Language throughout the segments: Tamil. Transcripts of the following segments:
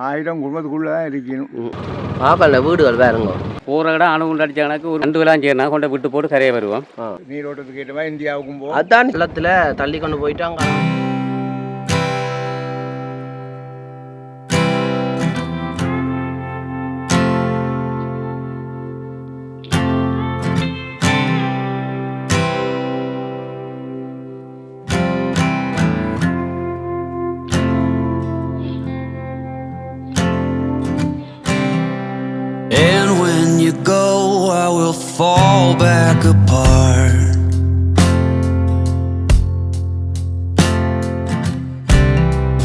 1000 குடும்பத்துக்குள்ளே தான் இருக்கணும். ஆப்பல்ல வீடுகள் வேறுங்க போகிற இடம் அணுகுண்டு அடித்த கணக்கு ஒரு 2 விலாம் செய்யணும் கொண்டு விட்டு போட்டு கரையை வருவோம். நீரோட்டத்துக்கு ஏற்ற மாதிரி இந்தியாவுக்கும் போகும். அதான் நிலத்தில் தள்ளி கொண்டு போயிட்டாங்க. And when you go, I will fall back apart.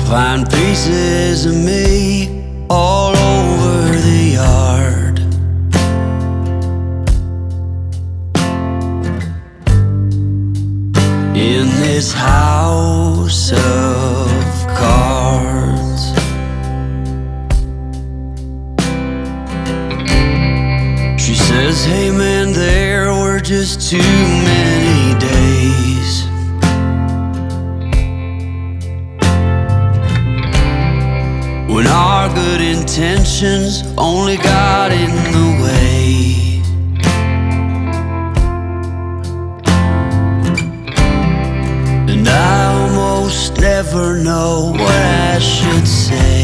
Find pieces of me all over the yard. In this house of cards. She says, hey man, there were just too many days. When our good intentions only got in the way. And I almost never know what I should say.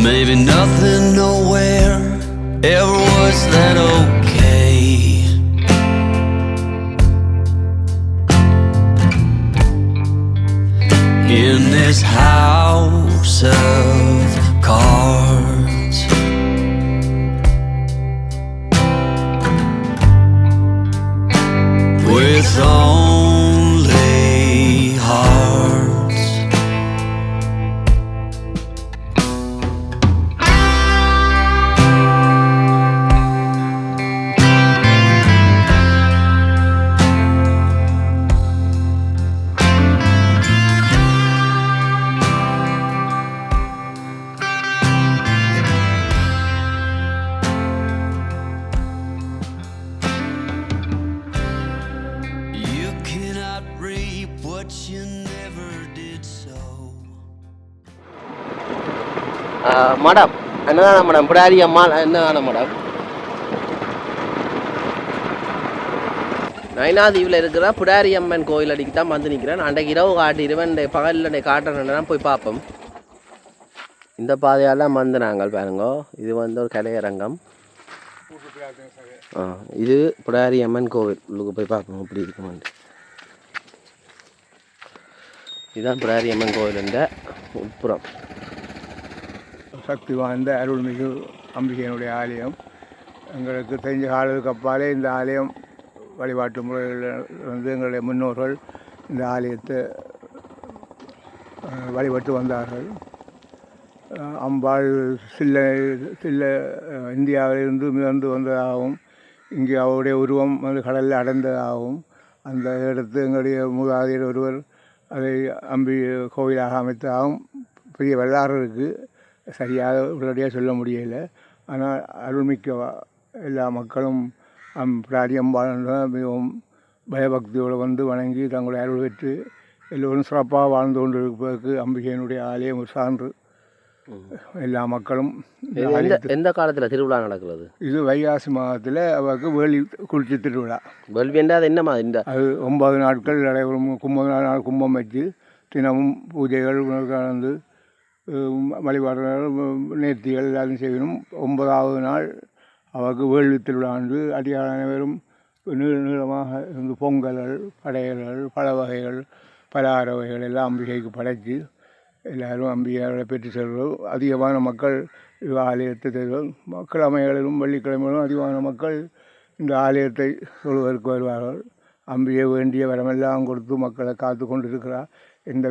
Maybe nothing nowhere ever was that okay. In this house of cards. With only hearts. You cannot reap what you never did sow. மடம் என்னதான மேடம் பிடாரி அம்மா என்னதான மேடம் நைனாதீவில் இருக்கிற பிடாரி அம்மன் கோயில் அடிக்கு தான் வந்து நிற்கிறேன். அன்றைக்கு இரவு காட்டிடுவேன், பகலில் காட்டுறேன் போய் பார்ப்போம். இந்த பாதையெல்லாம் வந்து நாங்கள் பாருங்க. இது வந்து ஒரு கலையரங்கம். இது பிடாரி அம்மன் கோவில் உள்ளுக்கு போய் பார்ப்போம் இப்படி இருக்குமாண்டு. இதுதான் பிடாரி அம்மன் கோவில் உட்புறம். சக்தி வாய்ந்த அருள்மிகு அம்பிகையினுடைய ஆலயம். எங்களுக்கு தெரிஞ்ச காலத்துக்கு அப்பாலே இந்த ஆலயம் வழிபாட்டு முறையில் வந்து எங்களுடைய முன்னோர்கள் இந்த ஆலயத்தை வழிபட்டு வந்தார்கள். அம்பாள் சில்ல இந்தியாவிலிருந்து மிதந்து வந்ததாகவும் இங்கே அவருடைய உருவம் வந்து கடலில் அடைந்ததாகவும் அந்த இடத்து எங்களுடைய மூதாதையர் ஒருவர் அதை அம்பி கோவிலாக அமைத்ததாகவும் பெரிய வரலாறு இருக்குது. சரியாக உடனடியாக சொல்ல முடியலை. ஆனால் அருள்மிக்க எல்லா மக்களும் பிராடி அம்பாள் மிகவும் பயபக்தியோடு வந்து வணங்கி தங்களுடைய அருள் பெற்று எல்லோரும் சிறப்பாக வாழ்ந்து கொண்டு இருப்பதற்கு அம்பிகையினுடைய ஆலயம் ஒரு சான்று. எல்லா மக்களும் எந்த காலத்தில் திருவிழா நடக்கிறது? இது வைகாசி மாதத்தில் அவருக்கு வேலி குளிர்ச்சி திருவிழா. வேள்வி என்றால் என்ன மாதிரி? அது 9 நாட்கள் நடைபெறும். 9 நாள் கும்பம் வச்சு தினமும் பூஜைகள் கலந்து வழிபாடுகள் நேர்த்திகள் எல்லாத்தையும் செய்யணும். 9ஆவது நாள் அவருக்கு வேள்வி திருவிழா அன்று அடியார் அனைவரும் நீளமாக இருந்து பொங்கல்கள், படையல்கள், பல வகைகள், பலகார வகைகள் எல்லாம் அம்பிகைக்கு படைத்து எல்லோரும் அம்பிகையோட பெற்று செல்வோம். அதிகமான மக்கள் ஆலயத்தை செல்வோம். கிழமைகளிலும் வெள்ளிக்கிழமைகளும் அதிகமான மக்கள் இந்த ஆலயத்தை சொல்வதற்கு வருவார்கள். அம்பிகை வேண்டிய வரமெல்லாம் கொடுத்து மக்களை காத்து கொண்டு இருக்கிறார். இந்த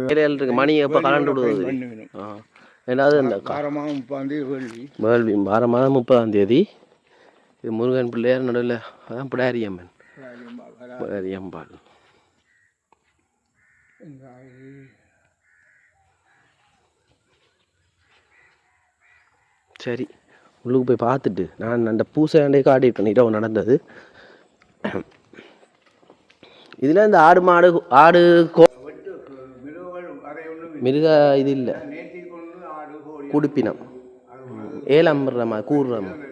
மணி எப்போ கலண்டு விடுவது? ஏதாவது இந்த வாரமாக 30ஆம் தேதி வேள்வி வார மாதம் 30ஆம் தேதி. இது முருகன் பிள்ளையார் நடுவில் அதான் பிடாரி அம்மன் பிடாரி அம்பாள். சரி, உள்ளுக்கு போய் பார்த்துட்டு நான் அந்த பூசையாண்டே காட்டியிருக்கேன் இரவு நடந்தது. இதில் இந்த ஆடு மிருக இது இல்லை குடுப்பினம் ஏலம்புற மாதிரி கூறுற மாதிரி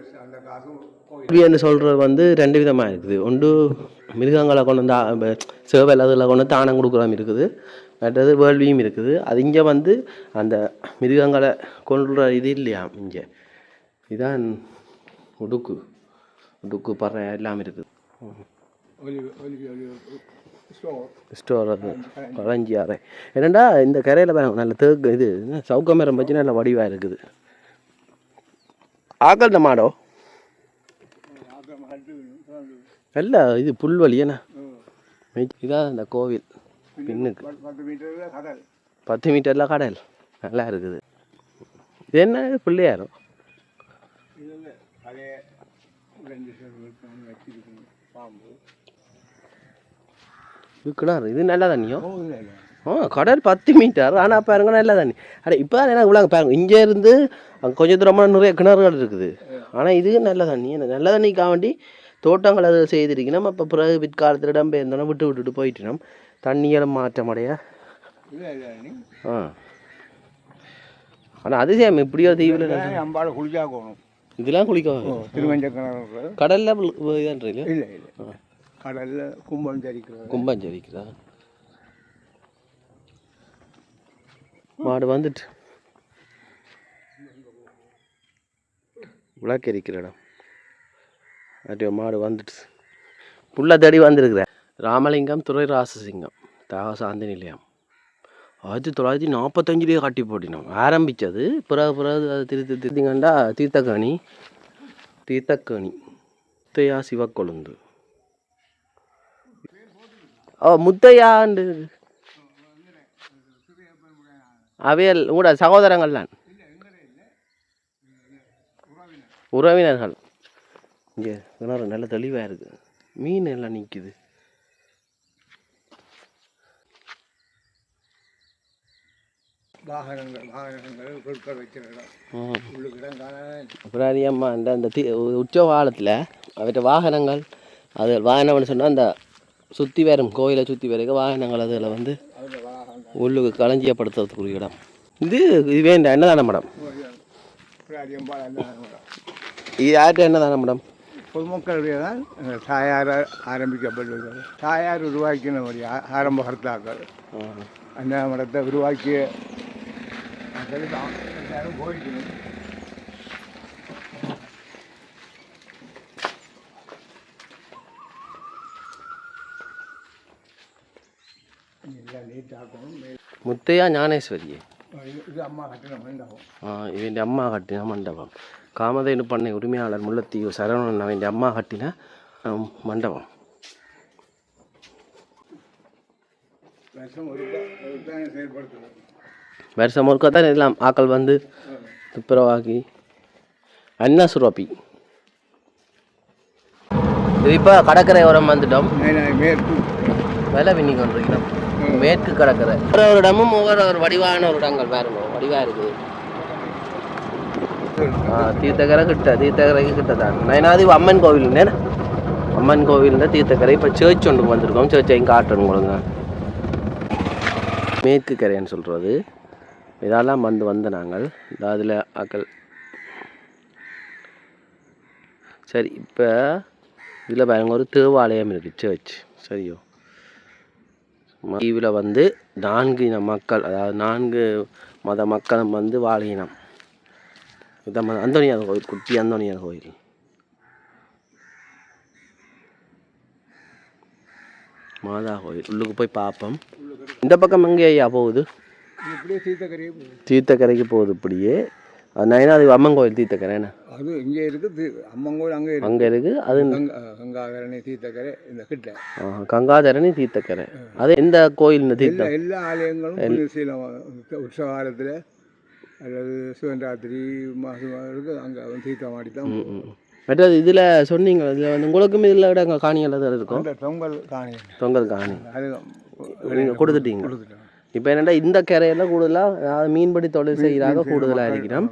சொல்கிறது வந்து ரெண்டு விதமாக இருக்குது. ஒன்று மிருகங்களை கொண்டு வந்து சேவல் அதில் கொண்டு தானம் கொடுக்குறோம் இருக்குது, மற்றது வேள்வியும் இருக்குது. அது இங்கே வந்து அந்த மிருகங்களை கொள்கிற இது இல்லையா இங்கே. இதுதான் உடுக்கு பற எல்லாம் இருக்குது. ஸ்டோர் அது களஞ்சி அறை என்னண்டா இந்த கரையில் நல்ல தேக்கு இது சவுக்க மரம் வச்சு நல்ல வடிவாக இருக்குது. ஆக்கள்கிட்ட மாடோ நல்ல இது புல்வெளி என்ன இதான் இந்த கோவில் பின்னுக்கு 10 மீட்டரில் கடல் நல்லா இருக்குது. இது என்ன பிள்ளையாரோ கிணறு இது நல்லா தண்ணியோ கடல் 10 மீட்டர் ஆனால் பாருங்க நல்லா தண்ணி. அட இப்போ தான் எனக்கு இவ்வளோ பாருங்க இங்கே இருந்து அங்கே கொஞ்சம் தூரமாக நிறைய கிணறுகள் இருக்குது. ஆனால் இது நல்ல தண்ணி. நல்ல தண்ணிக்காக வேண்டி தோட்டங்கள் அதை செய்திருக்கணும். அப்போ பிறகு பிற்காலத்தில் இடம்பெயர்ந்தோன்னா விட்டுட்டு போயிட்டோம் தண்ணியெல்லாம் மாற்றமடைய. ஆனால் அதிசயம் இப்படியோ தீவில் அம்பாவை குளிச்சாக்கணும். இதெல்லாம் குளிக்க திருமஞ்ச கிணறு கடலில் இதான் இல்லை இல்லை கடலில் கும்பம் சரிக்கிறா மாடு வந்துட்டு விளக்கரிக்கிற இடம் அப்படியே மாடு வந்துட்டு புள்ள தேடி வந்திருக்கிற ராமலிங்கம் துறை ராசசிங்கம் தாக சாந்தி நிலையம் 1945 காட்டி போட்டினோம் ஆரம்பித்தது. பிறகு அது திருத்திங்கண்டா தீர்த்தக்கணி முத்தையா சிவக்கொழுந்து முத்தையாண்டு அவையல் கூட சகோதரங்கள் தான் உறவினர்கள். இங்கே கிணறு நல்ல தெளிவாக இருக்குது, மீன் எல்லாம் நிற்குது. அப்புறம் அம்மா அந்த உச்ச காலத்தில் அவற்ற வாகனங்கள் அது வாகனம்னு சொன்னால் அந்த சுற்றி வரும் கோயிலை சுற்றி வரைக்கும் வாகனங்கள் அதில் வந்து உள்ளுக்கு களஞ்சியப்படுத்துறதுக்குரிய இடம். இது வேண்டாம் என்னதான மேடம்? இது யார்கிட்ட என்னதான மேடம்? பொதுமக்களுடைய தான் தாயார் ஆரம்பிக்கப்பட்டது. தாயார் உருவாக்கின ஒரு ஆரம்ப கர்த்தாக்கள் அந்த மடத்தை உருவாக்கிய எல்லாரும் போயிக்கணும். முத்தையா ஞானேஸ்வரியே இது அம்மா கட்டின மண்டபம். இவன் அம்மா கட்டின மண்டபம். காமதேனு பண்ணை உரிமையாளர் முல்லைத்தீவு சரவணன் அவன் அம்மா கட்டின மண்டபம். வருஷம் ஒருக்கா தான் எல்லாம் ஆக்கள் வந்து துப்புரவாக்கி அண்ணா சுரப்பி. இது இப்போ கடற்கரை ஓரம் வந்துட்டோம். வேலை பின்னி கொண்டிருக்கிறோம். மேற்கு கடற்கரை ஒவ்வொரு இடமும் ஒவ்வொரு வடிவான ஒரு இடங்கள் பாருங்க வடிவாக இருக்குது. தீர்த்தக்கரைக்கு கிட்ட தான் நயனாதி அம்மன் கோவில் அம்மன் கோவில் தீர்த்தக்கரை. இப்போ சேர்ச் ஒன்றுக்கு வந்திருக்கோம். சேர்ச்சையும் காட்டணும் கொடுங்க. மேற்கு கரைன்னு சொல்கிறது இதெல்லாம் வந்த நாங்கள் அதில் ஆக்கள். சரி இப்போ இதில் பாருங்க ஒரு தேவாலயம் இருக்குது சேர்ச். சரியோ தீவில் வந்து 4 இன மக்கள் அதாவது 4 மத மக்களும் வந்து வாழினம். இதான் அந்தோனியார் கோயில், குட்டி அந்தோனியார் கோயில். மாதா கோயில் உள்ளுக்கு போய் பார்ப்போம். இந்த பக்கம் எங்கே ஐயா போகுது? தீர்த்தக்கரைக்கு போகுது. இப்படியே நயனாதி அம்மன் கோயில் தீர்த்தக்கரை அது இங்கே இருக்குது. அம்மன் கோயில் அங்கே இருக்குது. அது கங்காதரணி தீர்த்தக்கரை இந்த கிட்ட. கங்காதரணி தீர்த்தக்கரை. அது எந்த கோயில்? தீர்த்தம் எல்லா ஆலயங்களும் உற்சவாரத்தில் அல்லது சிவராத்திரி மாதங்களுக்கு அங்கே தீர்த்தம் ஆடி தான். மற்றது இதில் சொன்னீங்க இதில் வந்து உங்களுக்கும் இதில் விட அங்கே காணிகள் தான் இருக்கும். தொங்கல் காணி அது நீங்கள் கொடுத்துட்டீங்க. இப்போ என்னென்னா இந்த கரையெல்லாம் கூடுதலாக மீன்பிடி தொழில் செய்கிறாங்க கூடுதலாக இருக்கிறோம்.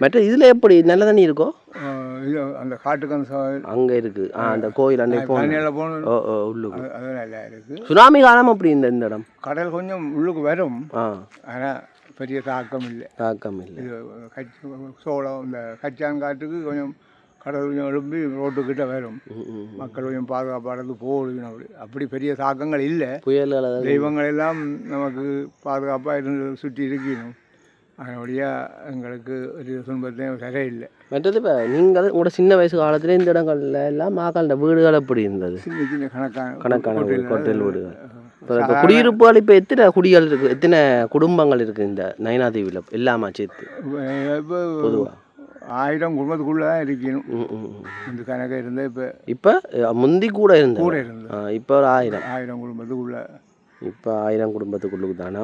மற்ற இதில் எப்படி நல்ல தண்ணி இருக்கோ இது அந்த காட்டுக்கன் அங்கே இருக்குது அந்த கோயில் அன்னைக்கு தண்ணியில் போகணும். உள்ளுக்கு அது நல்லா இருக்குது. சுனாமி காலம் அப்படி இந்த இடம் கடல் கொஞ்சம் உள்ளுக்கு வரும். ஆனால் பெரிய தாக்கம் இல்லை. இது சோளம் இந்த கச்சான் காட்டுக்கு கொஞ்சம் கடல் கொஞ்சம் எழும்பி ரோட்டுக்கிட்ட வரும். மக்கள் கொஞ்சம் பாதுகாப்பானது போகுது. அப்படி பெரிய தாக்கங்கள் இல்லை. புயல்கள் தெய்வங்கள் எல்லாம் நமக்கு பாதுகாப்பாக இருந்து சுற்றி இருக்கணும். அதனுடைய எங்களுக்கு ஒரு துன்பத்தையும் சரியில்லை. மற்றது இப்போ நீங்கள் உங்களோட சின்ன வயசு காலத்தில் இந்த இடங்கள்ல எல்லாம் மாக்கள வீடுகள் எப்படி இருந்தது? சின்ன சின்ன கணக்கான கொட்டல் வீடுகள். இப்போ குடியிருப்புகள் இப்போ எத்தனை குடிகள் இருக்குது, எத்தனை குடும்பங்கள் இருக்குது இந்த நயினாதீவில் எல்லாமா சேர்த்து? இப்போ பொதுவாக 1000 குடும்பத்துக்குள்ளே தான் இருக்கணும். இந்த கணக்கு இருந்தால் இப்போ முந்தி கூட இருந்தது இப்போ ஒரு 1000 குடும்பத்துக்குள்ளே. இப்போ 1000 குடும்பத்துக்குள்ளுக்கு தானா?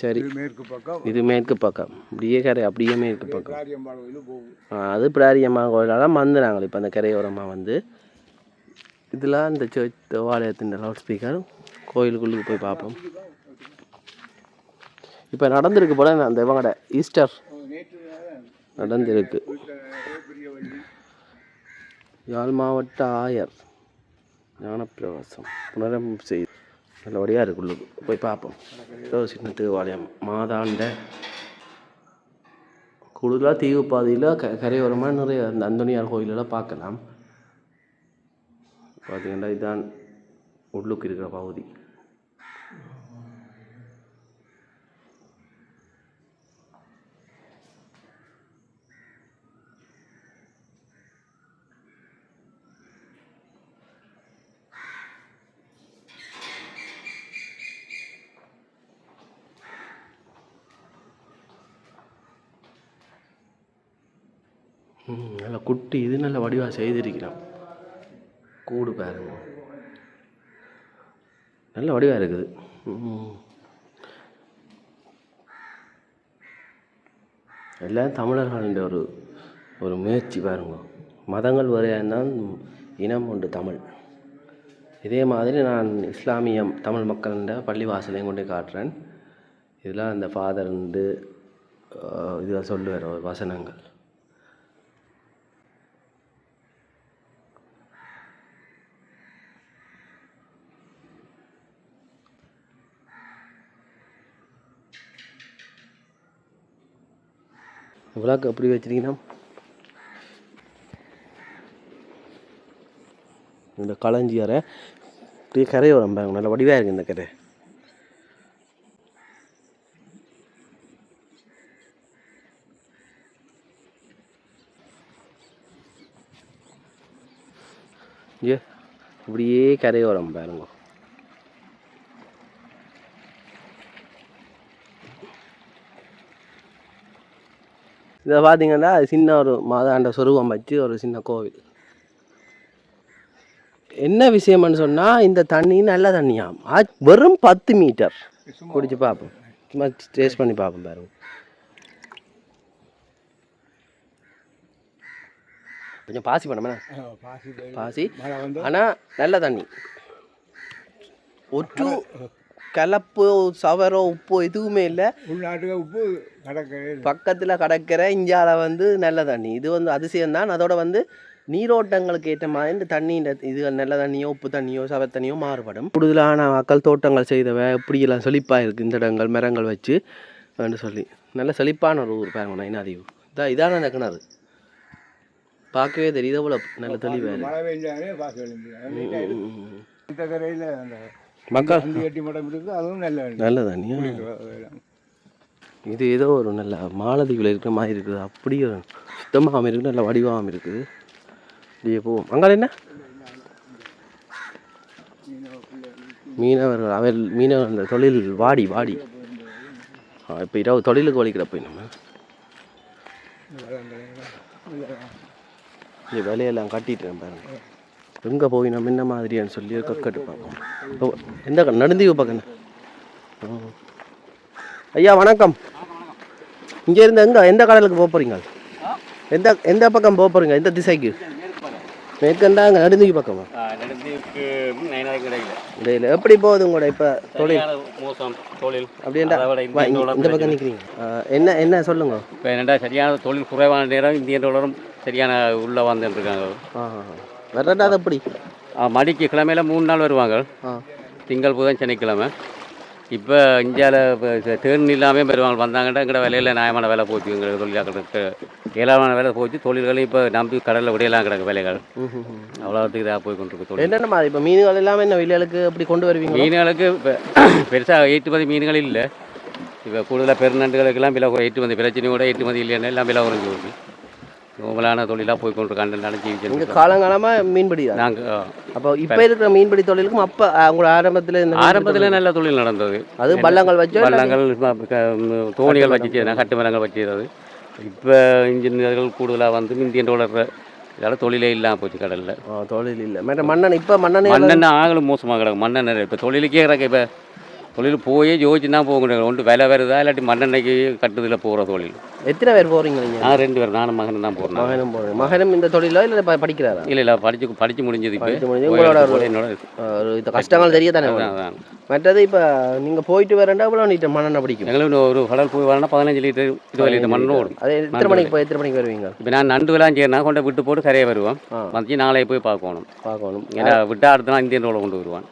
சரி, மேற்கு பக்கம். இது மேற்கு பக்கம் அப்படியே கரை அப்படியே மேற்கு பக்கம். அது பிராரியம்மா கோயிலால் வந்து நாங்கள் இப்போ அந்த கரையோரமாக வந்து இதில் இந்த சர்ச் வாலயத்தின் லவுட் ஸ்பீக்கர் கோயிலுக்குள்ளுக்கு போய் பார்ப்போம். இப்போ நடந்திருக்கு போல அந்த இவங்கட ஈஸ்டர் நடந்திருக்கு. யாழ் மாவட்ட ஆயர் ஞானப்பிரவாசம் புனரம் செய்து நல்லபடியாக இருக்குள்ளுக்கு போய் பார்ப்போம். சின்ன தேவாலயம் மாதாண்ட கூடுதலாக தீவு பாதையில் கரையோரமாக நிறைய அந்த அந்தோனியார் கோயிலெல்லாம் பார்க்கலாம். பார்த்தீங்கன்னா இதுதான் உள்ளுக்கு இருக்கிற பகுதி. நல்லா குட்டி இது நல்ல வடிவாக செய்திருக்கலாம். கூடு பாருங்க நல்ல வடிவாக இருக்குது. எல்லாம் தமிழர்களுடைய ஒரு முயற்சி பாருங்க. மதங்கள் வரையாக இருந்தால் இனம் உண்டு தமிழ். இதே மாதிரி நான் இஸ்லாமியம் தமிழ் மக்கள்ன்ற பள்ளிவாசலையும் கொண்டு காட்டுறேன். இதெல்லாம் அந்த ஃபாதர் வந்து இதில் சொல்லுவார் வசனங்கள். விளாக்கு அப்படி வச்சிருக்கீங்கன்னா இந்த களஞ்சியாரை அப்படியே கரையோரம் பாருங்க நல்ல வடிவாக இருக்குது இந்த கரை. ஏ அப்படியே கரையோரம் பாருங்க. இதை பார்த்தீங்கன்னா சின்ன ஒரு மாதாண்ட சொருவம் வச்சு ஒரு சின்ன கோவில். என்ன விஷயம்னு சொன்னால் இந்த தண்ணி நல்ல தண்ணியாம். வெறும் 10 மீட்டர் குடிச்சு பார்ப்போம். சும்மா டேஸ்ட் பண்ணி பார்ப்போம் பாருங்க. கொஞ்சம் பாசி பண்ண பாசி ஆனால் நல்ல தண்ணி. ஒற்று கலப்பு சவரோ உப்போ எதுவுமே இல்லை. உள்நாட்டுக்கு உப்பு பக்கத்தில் கடற்கரை இந்தியாவில் வந்து நல்ல தண்ணி. இது வந்து அதிசயம்தான். அதோட வந்து நீரோட்டங்களுக்கு ஏற்ற மாதிரி இந்த தண்ணி இந்த இது நல்ல தண்ணியோ உப்பு தண்ணியோ சவ தண்ணியோ மாறுபடும். கூடுதலான மக்கள் தோட்டங்கள் செய்தவை இப்படியெல்லாம் செழிப்பாக இருக்குது. இந்த இடங்கள் மரங்கள் வச்சு சொல்லி நல்ல செழிப்பான ஒரு ஊர் பாருங்க நயினாதீவு. இதான அந்த கிணறு பார்க்கவே தெரியுது. அவ்வளோ நல்ல தெளிவாக மக்கள் நல்ல தண்ணியா. இது ஏதோ ஒரு நல்ல மாலதீவில் இருக்கிற மாதிரி இருக்குது. அப்படியே சுத்தமாகவும் இருக்குது, நல்ல வடிவாகவும் இருக்குது. அப்படியே போவோம். அங்கே என்ன மீனவர்கள் அவர் மீனவர் தொழில் வாடி இப்போ இரவு தொழிலுக்கு வலிக்கிறப்ப நம்ம இந்த வேலையெல்லாம் கட்டிட்டுறேன் பாருங்க. எங்கே போய் நம்ம என்ன மாதிரியான்னு சொல்லி கட்டு பார்ப்போம். எந்த நடுந்தீவு பக்கம். ஐயா வணக்கம். இங்கே இருந்து எந்த கடலுக்கு போக போகிறீங்க? எந்த பக்கம் போக போகிறீங்க? எந்த திசைக்கு? மேற்கண்டா அங்கே நடுந்தீவு பக்கமா? இடையில எப்படி போகுது உங்களோட இப்போ தொழில் மோசம் தொழில் அப்படின்டா இந்த பக்கம் நிற்கிறீங்க என்ன என்ன சொல்லுங்க இப்போ என்னடா சரியான தொழில் குறைவான நேரம் இந்திய டாலரும் சரியான உள்ளே வந்துட்டுருக்காங்க. வர்றதா அது எப்படி மடிக்கு கிழமையில் 3 நாள் வருவாங்க, திங்கள் புதன் சனிக்கிழமை. இப்போ இந்தியாவில் டேர்ன் இல்லாமல் வருவாங்க. வந்தாங்கன்னா எங்கள்ட விலையில் நியாயமான விலை போச்சு, எங்கள் தொழிலாளர்களுக்கு ஏழாமான விலை போச்சு. தொழில்களையும் இப்போ நம்பி கடலில் விடையெல்லாம் கிடக்கு விலைகள் அவ்வளோத்துக்கு இதாக போய் கொண்டிருக்கு தொழில். என்னென்ன இப்போ மீன்கள் எல்லாமே என்ன விலைகளுக்கு எப்படி கொண்டு வருவீங்க? மீன்களுக்கு இப்போ பெருசாக ஏற்றுமதி மீன்கள் இல்லை. இப்போ கூடுதலாக பெருநண்டுகளுக்கெல்லாம் விலை ஏற்றுமதி பிரச்சனையோட ஏற்றுமதி இல்லைன்னா எல்லாம் விலை குறைஞ்சி போகுது. நோமலான தொழிலாக போய் கொண்டிருக்காண்டு ஜீவிச்சு காலங்காலமாக மீன்பிடி தான் நாங்கள். அப்போ இப்போ இருக்கிற மீன்பிடி தொழிலுக்கும் அப்போ உங்களோட ஆரம்பத்தில் நல்ல தொழில் நடந்தது. அது பள்ளங்கள் வச்சு பள்ளங்கள் தோணிகள் வச்சு கட்டு மரங்கள் வச்சுறது. இப்போ இன்ஜினியர்கள் கூடுதலாக வந்து இந்தியன் டாலர் இதெல்லாம் தொழிலே இல்லாமல் போச்சு கடலில். தொழில் இல்லை மேடம். மண்ணெண்ணெய் இப்போ மண்ணெண்ணெய் ஆகலும் மோசமாக கிடக்கும். மண்ணெண்ணெய் இப்போ தொழிலுக்கே கிடக்கு. இப்போ தொழில் போயே யோசிச்சு தான் போக முடியாது. ஒன்று விலை வருதா இல்லாட்டி மண்ணெண்ணெய்க்கு கட்டுதில் போகிற தொழில். எத்தனை பேர் போகிறீங்க நீங்கள்? 2 பேர், நானும் மகனும் தான் போகிறேன். மகனும் போகிறேன். மகனும் இந்த தொழிலோ இல்லை படிக்கிறாரா? இல்லை படித்து முடிஞ்சது. இப்போ என்னோட கஷ்டங்கள் தெரிய தானே. மற்றது இப்போ நீங்கள் போயிட்டு வரேன்டா எவ்வளோ லிட்டர் மண்ணெண்ணெய் பிடிக்கும்? எங்களுக்கு ஒரு கடல் போய் வரேன்னா 15 லிட்டர் 20 லிட்டர் மண்ணெண்ணெய் ஓடும். அது எத்தனை மணிக்கு வருவீங்க? இப்போ நான் நண்டு விலாம் செய்யறேன்னா கொண்டு விட்டு போட்டு கரையை வருவோம். வந்து நாளைக்கு போய் பார்க்கணும். ஏன்னா விட்டா அடுத்த நாள் இந்தியன் ரோட கொண்டு வருவான்.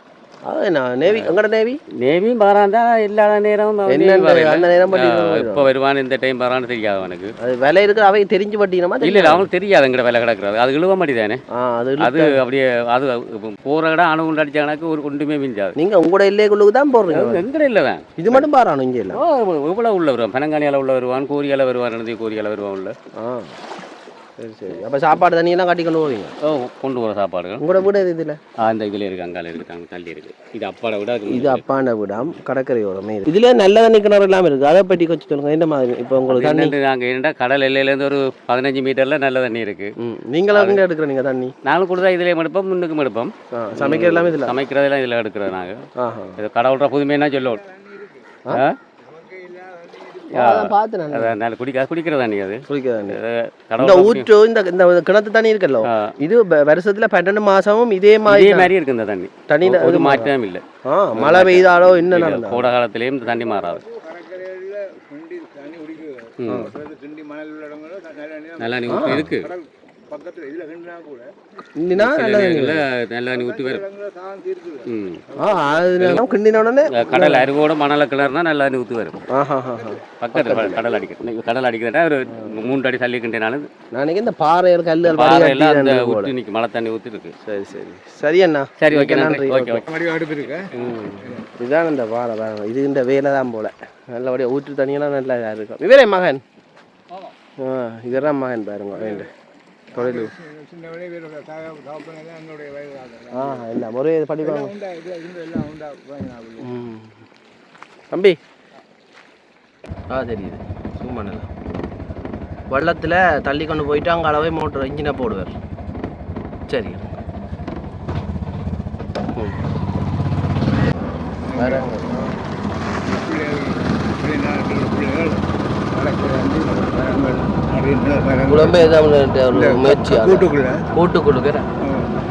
அது நான் நேவி எங்கட நேவியும் வராந்தா எல்லா நேரம் அந்த நேரம் இப்போ வருவான், இந்த டைம் வரான்னு தெரியாது அவனுக்கு. அது விலை இருக்கிற அவை தெரிஞ்சு பட்டினமா? இல்லை அவனுக்கு தெரியாது எங்கட விலை கிடக்குறது. அது இழுவ மாட்டேதானே. அது அப்படியே அது போகிற இடம் அணு அடிச்சாங்கனாக்கு ஒரு ஒன்றுமே மிஞ்சாது. நீங்கள் உங்களோட இல்லைக்குள்ளுக்கு தான் போடுறீங்க? எங்கட இல்லை தான் இது மட்டும் பாராணும். இங்கே இல்லை இவ்வளோ உள்ள வருவான். பனங்கானியால் உள்ள வருவான், கோரியால் வருவான், நடந்தி கோரியால் வருவான் உள்ள. சரி சரி. அப்போ சாப்பாடு தண்ணியெல்லாம் காட்டி கொண்டு போவீங்க? கொண்டு போகிற சாப்பாடுகள். உங்களோட வீடு இது இதில்? இந்த இதில் இருக்குது, அங்கால இருக்குது, அங்கே தள்ளி இருக்குது. இது அப்பாட விட இது அப்பாண்ட விடாம் கடற்கரையோட மீது. இதில் நல்ல தண்ணி கிணறு எல்லாம் இருக்குது. அதை பற்றி கொஞ்சம் சொல்லுங்கள். என்ன மாதிரி இப்போ உங்களுக்கு தண்ணி? நாங்கள் என்னடா கடல் எல்லையிலேருந்து ஒரு 15 மீட்டரில் நல்ல தண்ணி இருக்குது. நீங்களும் எங்கே எடுக்கிறீங்க தண்ணி? நாங்களும் கூட இதிலே எடுப்போம், முன்னுக்கும் எடுப்போம். சமைக்கிற எல்லாமே இதில்? சமைக்கிறதெல்லாம் இதில் எடுக்கிறோம் நாங்கள். இது கடவுள்ற புதுமைன்னா சொல்லுவோம். குடிக்கிற தண்ணி. அது இந்த ஊற்று இந்த கிணத்து தண்ணி இருக்கല്ലോ, இது வருஷத்துல 12 மாசமும் இதே மாதிரி இருக்கு. இந்த தண்ணி தண்ணியில ஒரு மாற்றமே இல்லை. மழை பெய்தாலோ இன்னும் கோடை காலத்திலேயும் இந்த தண்ணி மாறாது. நல்லா நீ இருக்கு கடல் அருகோட மணல கிளறுனா நல்லா ஊத்து வரும். பக்கத்துல கடல் அடிக்க கடல் அடிக்கிறதா ஒரு 3 அடி தள்ளி கிண்டினாலும் நாளைக்கு இந்த பாறை கல்லு ஊற்றி நிற்கும். மழை தண்ணி ஊற்றி இருக்கு. சரி சரி சரி அண்ணா. சரி ஓகே நன்றி. இதுதான் இந்த பாறை. இது இந்த வேலை தான் போல. நல்லபடியாக ஊற்று தண்ணியெல்லாம் நல்லா இருக்கும். இவரே மகன்? இதெல்லாம் மகன் பாருங்க. வேண்டும் தொழில் எல்லாம் ஒரே படிப்பாங்க. தம்பி தெரியுது. சும்மா நல்லா வெள்ளத்தில் தள்ளி கொண்டு போயிட்டு அங்கே அளவே மோட்டர் இன்ஜினை போடுவார். சரி வேற கூட்டுக்குள்ள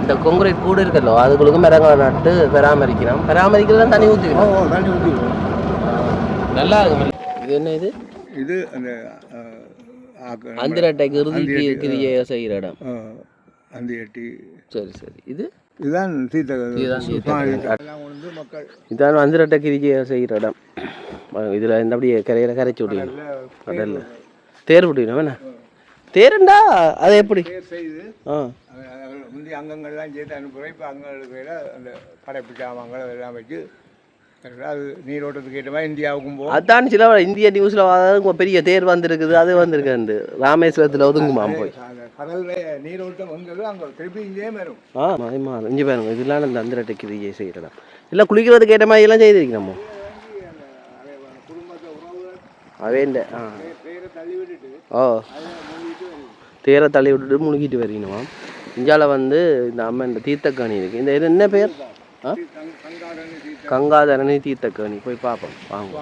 இந்த கொங்குரைட் கூடு இருக்கല്ലോ அதுக்குள்ளுக்கு மரங்களை நட்டு பராமரிக்கிறோம். பராமரிக்கிறதா தண்ணி ஊற்றிக்கிறோம். தண்ணி ஊற்றிக்கிறோம். நல்லா இருக்கும். இது என்ன? இது இது அந்த அந்திரட்டைக்கு இறுதி கிரியை செய்கிற இடம். அந்திரட்டி. சரி சரி. இதுதான் இதான் அந்திரட்டை கிரியை செய்கிற இடம். இதில் இந்த அப்படியே கரையில் கரைச்சி விட்டீங்க. கடல்ல தேர் விட்டீங்கன்னா வேணா தேருண்டா அது எப்படி? முந்தைய அங்கங்கள்லாம் சேர்த்து அனுப்புகிறோம். இப்போ அங்களுக்கு அந்த படைப்பு சாமான்கள் அதெல்லாம் வச்சு அது நீரோட்டத்துக்கு ஏற்ற மாதிரி இந்தியாவுக்கும் போகும். அதான் சில இந்திய நியூஸில் பெரிய தேர் வந்திருக்குது. அது வந்திருக்கு ராமேஸ்வரத்தில் ஒதுங்குமா போய் கடலில் நீரோட்டம் வந்தது அங்கே திருப்பி இங்கேயே வரும். மாறும். இங்கே பாருங்க. இதெல்லாம் இந்த அந்திரட்டைக்கு கிரியை செய்கிறோம். இல்லை குளிக்கிறதுக்கு ஏற்ற மாதிரி எல்லாம் செய்திருக்கோம். அவேண்ட தேரை தள்ளி விட்டுட்டு முழுகிட்டு வரீங்கம்மா. இந்தியாவில் வந்து இந்த அம்மன் இந்த தீர்த்தக்கணி இருக்குது. இந்த இது என்ன பேர்? கங்காதரணி தீர்த்தக்கணி. போய் பார்ப்போம் வாங்க.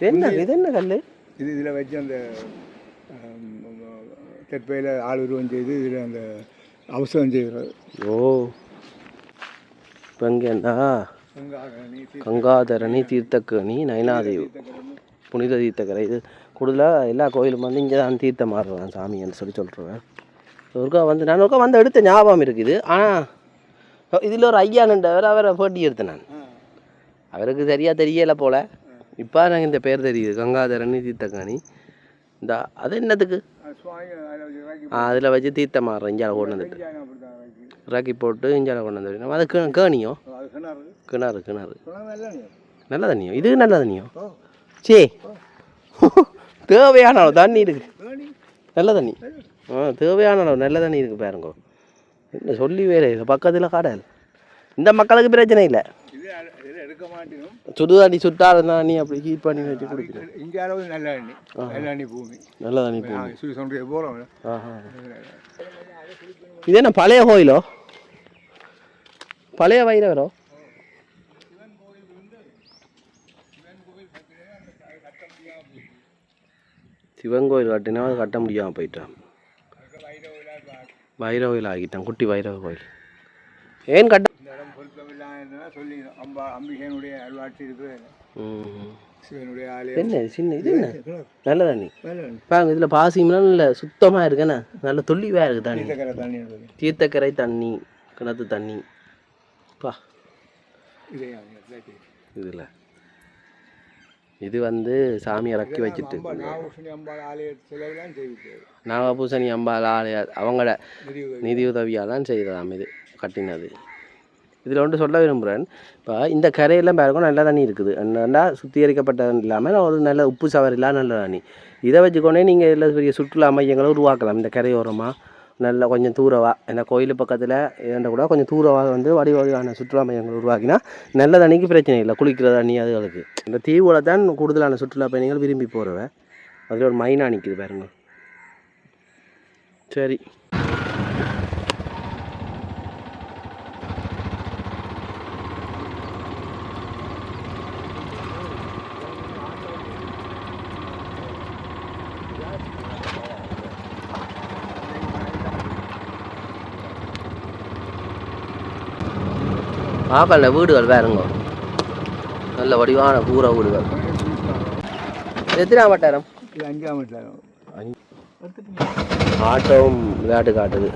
என்ன இது? என்ன கல் இது? இதில் வச்சு அந்த தெற்பையில் ஆள் உருவம் செய்து இதில் அந்த அவசரம் செய்கிறது. இப்போ இங்கேண்டா கங்காதரணி தீர்த்தக்கணி நயனாதேவி புனித தீர்த்தக்கரை. இது கூடுதலாக எல்லா கோயிலும் வந்து இங்கே தான் தீர்த்தம் மாறுறான் சாமின்னு சொல்லிட்டுருவேன். ஒருக்கா வந்து நான் ஒருக்கா வந்து எடுத்த ஞாபகம் இருக்குது. ஆனால் இதில் ஒரு ஐயா நின்றவர், அவரை போட்டி எடுத்தேன் நான். அவருக்கு சரியாக தெரியலை போல். இப்போ எனக்கு இந்த பேர் தெரியுது, கங்காதரணி தீர்த்தக்கணி. இந்த அது என்னத்துக்கு அதில் வச்சு தீர்த்தம் மாறுறோம். இஞ்சால கொண்டு வந்துட்டு இறக்கி போட்டு இஞ்சால கொண்டு வந்துட்டு அது கேணியோ கிணறு நல்ல தண்ணியோ இது நல்ல தண்ணியோ சே தேவையான அளவு தண்ணி இருக்குது. நல்ல தண்ணி தேவையான அளவு நல்ல தண்ணி இருக்குது பாருங்க. என்ன சொல்லி வேறு இல்லை பக்கத்தில் கடல். இந்த மக்களுக்கு பிரச்சனை இல்லை. சுடுதண்ணி சுட்டால் தண்ணி அப்படி ஹீட் பண்ணி வச்சு குடிக்கிறேன். இங்கே அளவு நல்ல தண்ணி பூமி நல்ல தண்ணி பூமி போகிறோம். இது என்ன பழைய கோயிலோ பழைய வைரவரோ? சிவன் கோயில் கட்டினா அது கட்ட முடியாமல் போயிட்டான். வைரவ கோயில் ஆகிட்டான், குட்டி வைரவ கோயில். ஏன் கட்ட சொல்லி அம்பிகையினுடைய அருளாட்சி இருக்குது. என்ன சின்ன இது என்ன நல்ல தண்ணி பாருங்க. இதில் பாசிமெல்லாம் இல்லை சுத்தமாக இருக்குண்ணே. நல்ல துள்ளிவாக இருக்குது தண்ணி. தீர்த்தக்கரை தண்ணி கிணத்து தண்ணி பா. இதில் இது வந்து சாமி இறக்கி வச்சுட்டு நாகபூசணி அம்பாள் ஆலய அவங்களோட நிதி உதவியால் தான் செய்ததாம் இது கட்டினது. இதில் ஒன்று சொல்ல விரும்புகிறேன். இப்போ இந்த கரையெல்லாம் பாருங்க நல்ல தண்ணி இருக்குது. நல்லா சுத்திகரிக்கப்பட்ட இல்லாமல் ஒரு நல்ல உப்பு சவர் இல்லாத நல்ல தண்ணி. இதை வச்சுக்கொண்டே நீங்கள் இதில் பெரிய சுற்றுலா மையங்களை உருவாக்கலாம். இந்த கரையோரமாக நல்லா கொஞ்சம் தூரவா இந்த கோயில் பக்கத்தில் ஏண்ட கூட கொஞ்சம் தூரவாக வந்து வடிவான சுற்றுலா மையங்கள் உருவாக்கினா நல்ல தண்ணிக்கு பிரச்சனை இல்லை. குளிக்கிற தண்ணி அதுகளுக்கு இந்த தீவுல தான் கூடுதலான சுற்றுலா பயணிகள் விரும்பி போகிறவ. அதில் ஒரு மைனா நிற்கிது பாருங்க. சரி ஆப்பல்ல வீடுகள் பாருங்க. நல்ல வடிவான பூரா வீடுகள். எத்தனாம் வட்டாரம்? 5ஆம் வட்டாரம். ஆட்டோவும் விளையாட்டு காட்டுது.